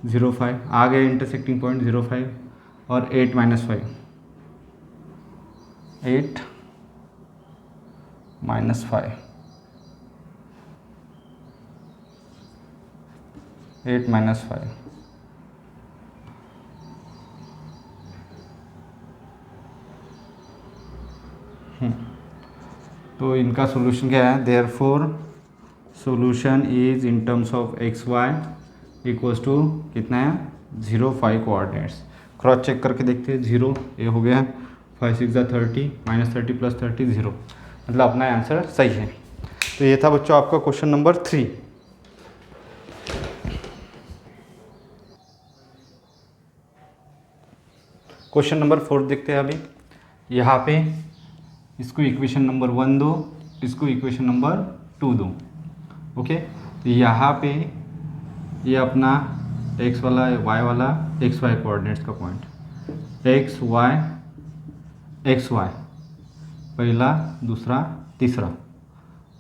0 5 आ गए इंटरसेक्टिंग पॉइंट 0 5 और 8 - 5 8 - 5 8 - 5। तो इनका सोल्यूशन क्या है? Therefore solution is in terms of XY = कितना है? 0 5 कोऑर्डिनेट्स। क्रॉस चेक करके देखते हैं। 0 ये हो गया, 5 6 30 -30 + 30 0, मतलब अपना आंसर सही है। तो ये था बच्चों आपका क्वेश्चन नंबर 3। क्वेश्चन नंबर 4 देखते हैं अभी। यहाँ पे इसको इक्वेशन नंबर 1 दो, इसको इक्वेशन नंबर 2 दो। ओके, तो यहाँ पे ये अपना x वाला y वाला XY कोऑर्डिनेट्स का पॉइंट XY पहला दूसरा तीसरा।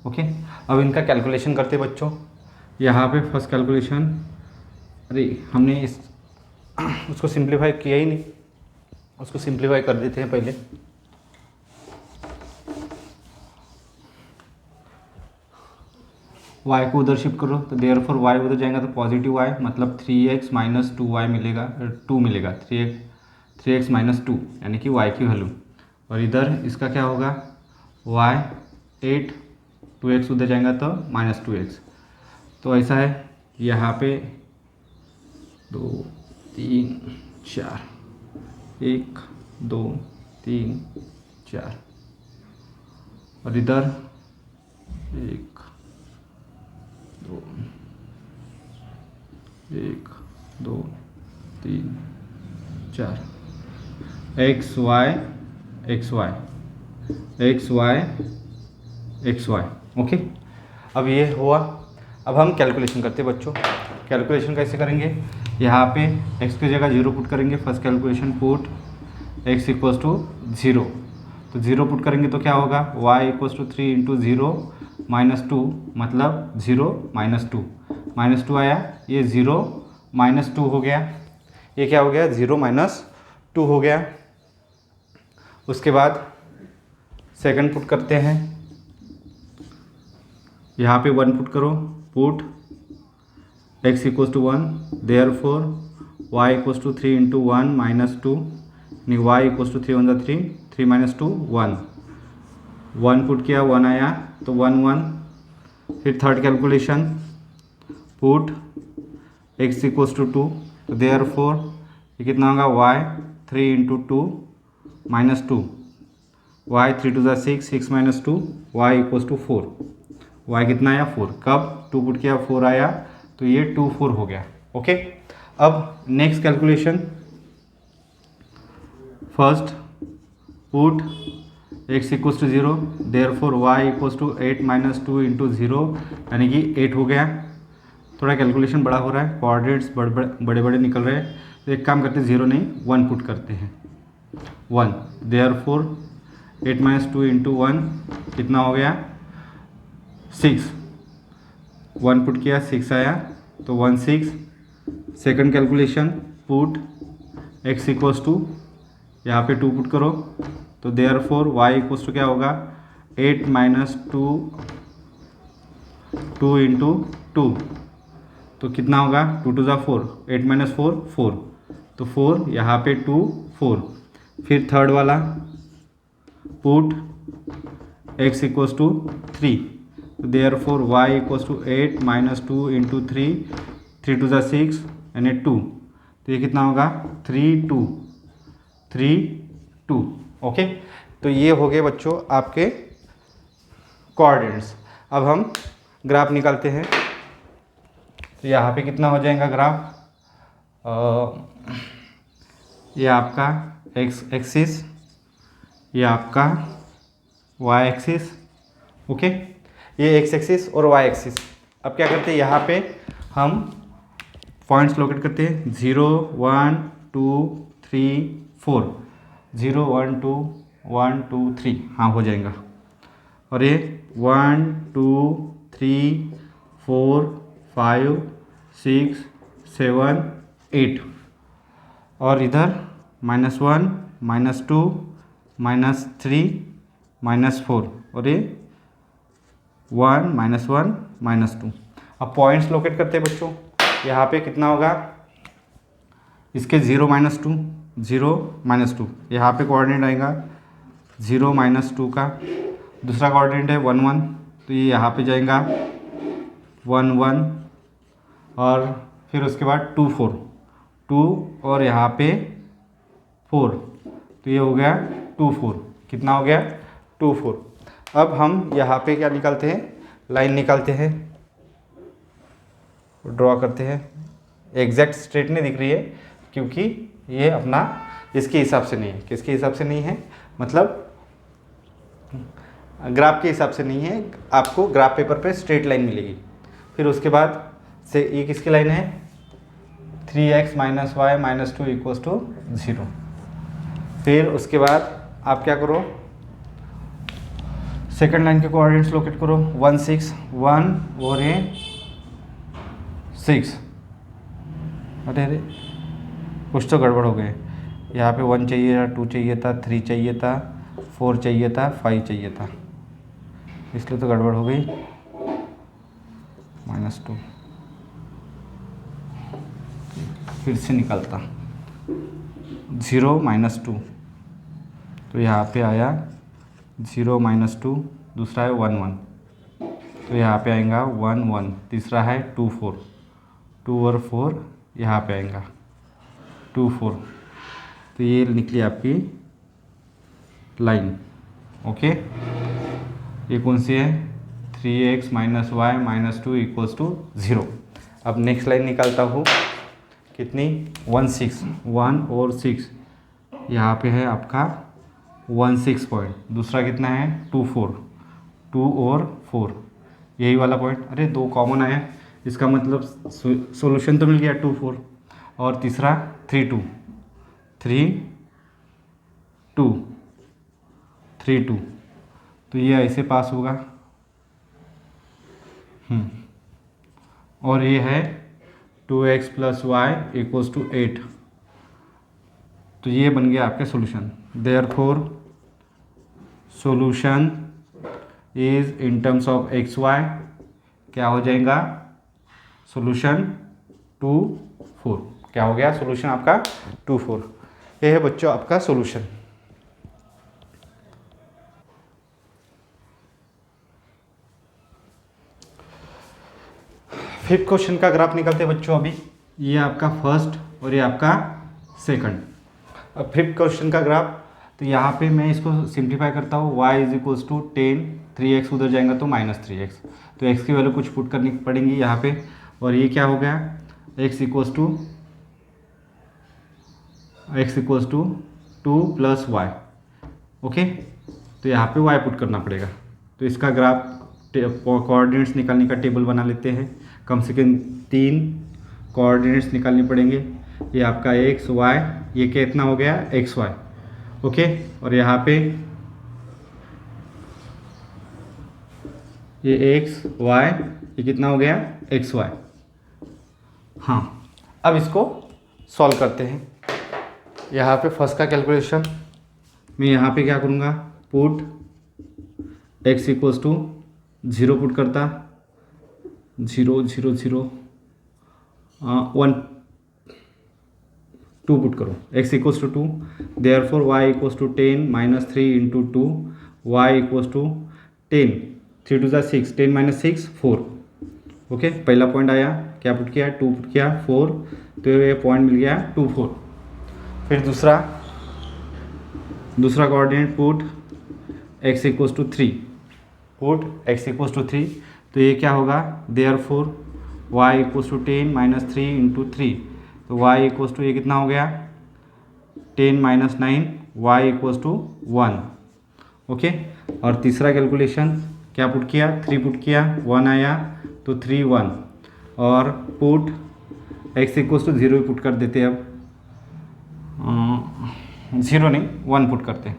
ओके, अब इनका कैलकुलेशन करते बच्चों। यहाँ पे फर्स्ट कैलकुलेशन, अरे हमने उसको सिंप्लीफाई किया ही नहीं, उसको सिंप्लीफाई कर देते हैं पहले। y को उधर शिफ्ट करो, तो देयरफॉर y उधर जाएगा तो पॉजिटिव y, मतलब 3x - 2y मिलेगा, 2 मिलेगा, 3x - 2 यानी कि y की वैल्यू। और इधर इसका क्या होगा? y 8, 2x उधर जाएगा तो -2x। तो ऐसा है यहाँ पे 2 3 4, 1 2 3 4, और इधर 1 2 1 2 3 4, x y x y x y x y. Okay, अब ये हुआ। अब हम कैलकुलेशन करते हैं बच्चों। कैलकुलेशन कैसे करेंगे? यहाँ पे x की जगह 0 पुट करेंगे। First calculation put x equals to 0, तो 0 पुट करेंगे तो क्या होगा? y equals to 3 into 0 minus 2, मतलब 0 माइनस 2, माइनस 2 आया, ये 0 माइनस 2 हो गया। ये क्या हो गया? 0 माइनस 2 हो गया। उसके बाद सेकंड पुट करते हैं। यहाँ पे 1 पुट करो। Put x equals to 1, therefore y equals to 3 into 1 minus 2, यानी y इक्वल्स टू 3 वन ज़ा 3, 3 माइनस 2 1, 1 पुट किया, 1 आया, तो 1 1। फिर third calculation, put x equals to 2, तो देयरफॉर ये कितना होगा? y 3 into 2 minus 2, y 3 two ज़ा 6, 6 minus 2, y equals to 4। y कितना आया? 4। कब 2 पुट किया 4 आया, तो ये 2 4 हो गया। ओके, अब next calculation, first put x equals to 0, therefore y equals to 8 minus 2 into 0, यानी कि 8 हो गया। थोड़ा कैलकुलेशन बड़ा हो रहा है, कोऑर्डिनेट्स बड़े बड़े निकल रहे हैं, तो एक काम करते हैं 0 नहीं 1 पुट करते हैं। 1, देयरफॉर 8 माइनस 2 इंटू 1 कितना हो गया? 6, 1 पुट किया 6 आया, तो 1 6। Second calculation, put x equals to, यहाँ पे 2 पुट करो, तो देयरफॉर y इक्वल्स टू क्या होगा? 8 माइनस 2 2 इंटू 2, तो कितना होगा? 2 टू ज़ा 4, 8 माइनस 4 4, तो 4, यहाँ पे 2 4। फिर थर्ड वाला, put x equals to 3, therefore y equals to 8 minus 2 into 3, 3 two ज़ा 6 यानी 2, तो ये कितना होगा? 3 2 3 2। ओके, तो ये हो गए बच्चों आपके कोऑर्डिनेट्स। अब हम ग्राफ निकालते हैं। तो यहाँ पे कितना हो जाएगा ग्राफ? ये आपका x एक्सिस, ये आपका y एक्सिस। ओके, ये x एक्सिस और y एक्सिस। अब क्या करते हैं? यहाँ पे हम पॉइंट्स लोकेट करते हैं। 0 1 2 3 4, 0 1 2 1 2 3, हाँ हो जाएगा। और ये 1 2 3 4 5 6 7 8, और इधर -1 -2 -3 -4, और ये 1 -1 -2। अब पॉइंट्स लोकेट करते हैं बच्चों। यहाँ पे कितना होगा? इसके 0 -2 0 -2, यहाँ पे कोऑर्डिनेट आएगा 0 -2 का। दूसरा कोऑर्डिनेट है 1 1, तो ये यहाँ पे जाएगा 1 1, और फिर उसके बाद 2 4 2, और यहाँ पे 4, तो ये हो गया 2 4। कितना हो गया? 2 4। अब हम यहाँ पे क्या निकालते हैं? लाइन निकालते हैं, ड्रॉ करते हैं। एग्जैक्ट स्ट्रेट नहीं दिख रही है क्योंकि ये अपना इसके हिसाब से नहीं है। किसके हिसाब से नहीं है? मतलब ग्राफ के हिसाब से नहीं है। आपको ग्राफ पेपर पे स्ट्रेट लाइन मिलेगी। फिर उसके बाद से ये किसकी लाइन है? 3x minus y minus 2 equals to 0। फिर उसके बाद आप क्या करो? सेकंड लाइन के कोऑर्डिनेट्स लोकेट करो। 1 6 1 और ये 6। अरे अरे कुछ तो गड़बड़ हो गए। यहाँ पे 1 चाहिए था, 2 चाहिए था, 3 चाहिए था, 4 चाहिए था, 5 चाहिए था, इसलिए तो गड़बड़ हो गई। -2 फिर से निकालता 0 -2, तो यहाँ पे आया 0 -2। दूसरा है 1 1, तो यहाँ पे आएगा 1 1। तीसरा है 2 4, 2 और 4 यहाँ पे आएगा 2 4, तो ये निकली आपकी लाइन। ओके, ये कौन सी है 3x minus y minus 2 equals to 0। अब नेक्स्ट लाइन निकालता हूँ, कितनी 1 6, 1 और 6 यहाँ पे है आपका 1 6 पॉइंट। दूसरा कितना है 2 4, 2 और 4 यही वाला पॉइंट। अरे 2 कॉमन आया, इसका मतलब सॉल्यूशन तो मिल गया 2 4। और तीसरा 3 2, 3 2, 3 2, तो ये ऐसे पास होगा। और ये है 2x plus Y equals to 8, तो ये बन गया आपके solution. Therefore solution is in terms of x y क्या हो जाएगा, सॉल्यूशन 2 4। क्या हो गया सॉल्यूशन आपका 2 4। ये है बच्चों आपका सॉल्यूशन। फिफ्थ क्वेश्चन का ग्राफ निकालते हैं बच्चों। अभी ये आपका फर्स्ट और ये आपका सेकंड। अब फिफ्थ क्वेश्चन का ग्राफ, तो यहाँ पे मैं इसको सिंप्लीफाई करता हूँ। y is equals to 10, 3x उधर जाएगा तो -3x, तो x की वैल्यू कुछ पुट करनी पड़ेंगी यहाँ पे। और ये क्या हो गया x equals to 2 plus y. Okay, तो यहाँ पे y पुट करना पड़ेगा। तो इसका ग्राफ कोऑर्डिनेट्स निकालने का टेबल बना लेते हैं। कम से कम 3 कोऑर्डिनेट्स निकालने पड़ेंगे। ये आपका x y, ये कितना हो गया x y। ओके, और यहाँ पे ये x y, ये कितना हो गया x y। हाँ, अब इसको सॉल्व करते हैं। यहाँ पे फर्स्ट का कैलकुलेशन मैं यहाँ पे क्या करूँगा, put x equals to 0 put करता, 0 0 0 1 2 पुट करो, x equals to 2। Therefore y equals to 10 minus 3 into 2, y equals to 10, 3 2 6, 10 minus 6 4। Okay, पहला पॉइंट आया, क्या पुट किया 2 पुट किया 4, तो ये पॉइंट मिल गया 2 4। फिर दूसरा coordinate put x equals to 3, put x equals to 3, तो ये क्या होगा therefore y equals to 10 minus 3 into 3, तो y इक्वल्स टू ये कितना हो गया 10 minus 9, y equals to 1। Okay, और तीसरा कैलकुलेशन क्या पुट किया 3 पुट किया 1 आया, तो 3 1, और put x equals to 0 put कर देते हैं। अब 0 नहीं 1 पुट करते हैं,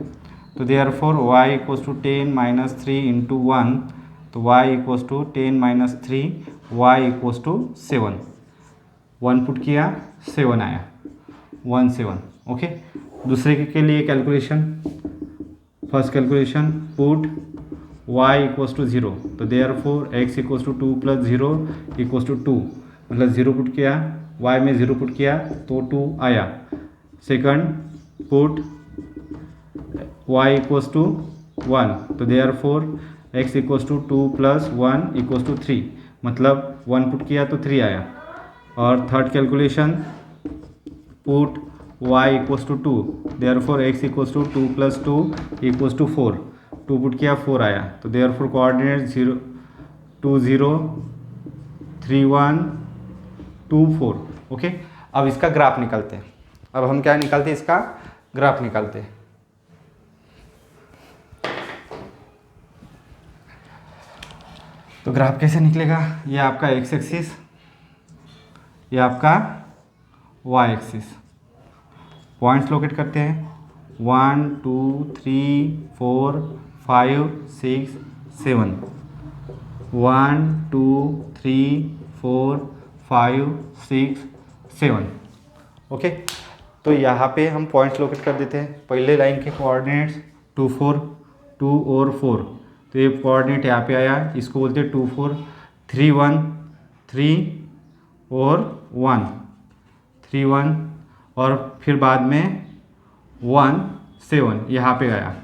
तो therefore y equals to 10 minus 3 into 1, तो y equals to 10 minus 3, y equals to 7। 1 put किया 7 आया, 1 7। ओके, दूसरे के लिए calculation, first calculation put y equals to 0, तो therefore x equals to 2 plus 0 equals to 2, मतलब 0 पुट किया, y में 0 पुट किया तो 2 आया। Second put y equals to 1, तो therefore x equals to 2 plus 1 equals to 3, मतलब 1 पुट किया तो 3 आया। और third calculation put y equals to 2, therefore x equals to 2 plus 2 equals to 4, 2 put किया 4 आया, तो देयरफॉर कोऑर्डिनेट 0 2 0 3 1 2 4। ओके, अब इसका ग्राफ निकालते हैं। अब हम क्या निकालते हैं, इसका ग्राफ निकालते हैं। तो ग्राफ कैसे निकलेगा, ये आपका x एक्सिस, ये आपका y एक्सिस। पॉइंट्स लोकेट करते हैं 1 2 3 4 5 6 7, 1 2 3 4 5 6 7। ओके, तो यहाँ पे हम पॉइंट्स लोकेट कर देते हैं। पहले लाइन के कोऑर्डिनेट्स 2 4 2 और 4, तो ये कोऑर्डिनेट यहाँ पे आया, इसको बोलते हैं 2 4 3 1 3 और 1 3 1, और फिर बाद में 1 7 यहाँ पे आया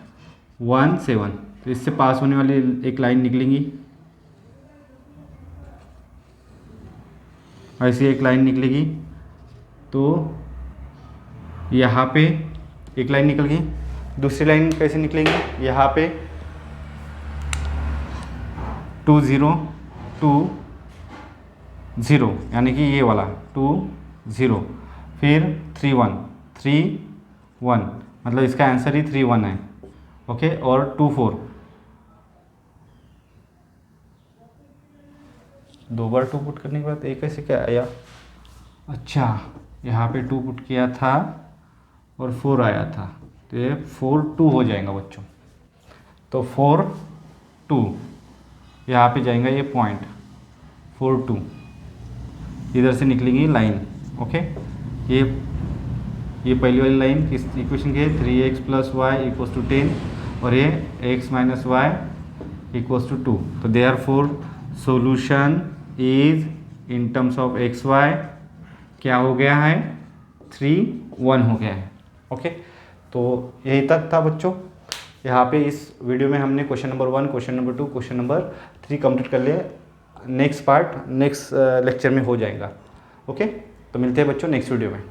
1 7, तो इससे पास होने वाली एक लाइन निकलेंगी। ऐसी एक लाइन निकलेगी, तो यहाँ पे एक लाइन निकल गई। दूसरी लाइन कैसे निकलेगी, यहाँ पे 2 0 2 0, यानी कि ये वाला 2 0, फिर 3 1 3 1, मतलब इसका आंसर ही 3 1 है। ओके, और 2 4, दो बार 2 पुट करने के बाद एक कैसे क्या आया, अच्छा यहाँ पे 2 पुट किया था और 4 आया था, तो ये 4 2 हो जाएगा बच्चों। तो 4 2 यहाँ पे जाएगा ये पॉइंट 4 2, इधर से निकलेगी लाइन। ओके, ये पहली वाली लाइन किस इक्वेशन की है, 3x + y = 10, और ये x - y = 2। तो therefore solution is in terms of x y क्या हो गया है, 3 1 हो गया है। ओके, तो यही तक था बच्चों। यहाँ पे इस वीडियो में हमने question number 1, question number 2, question number 3 complete कर लिया। नेक्स्ट पार्ट नेक्स्ट लेक्चर में हो जाएगा। ओके, तो मिलते हैं बच्चों नेक्स्ट वीडियो में।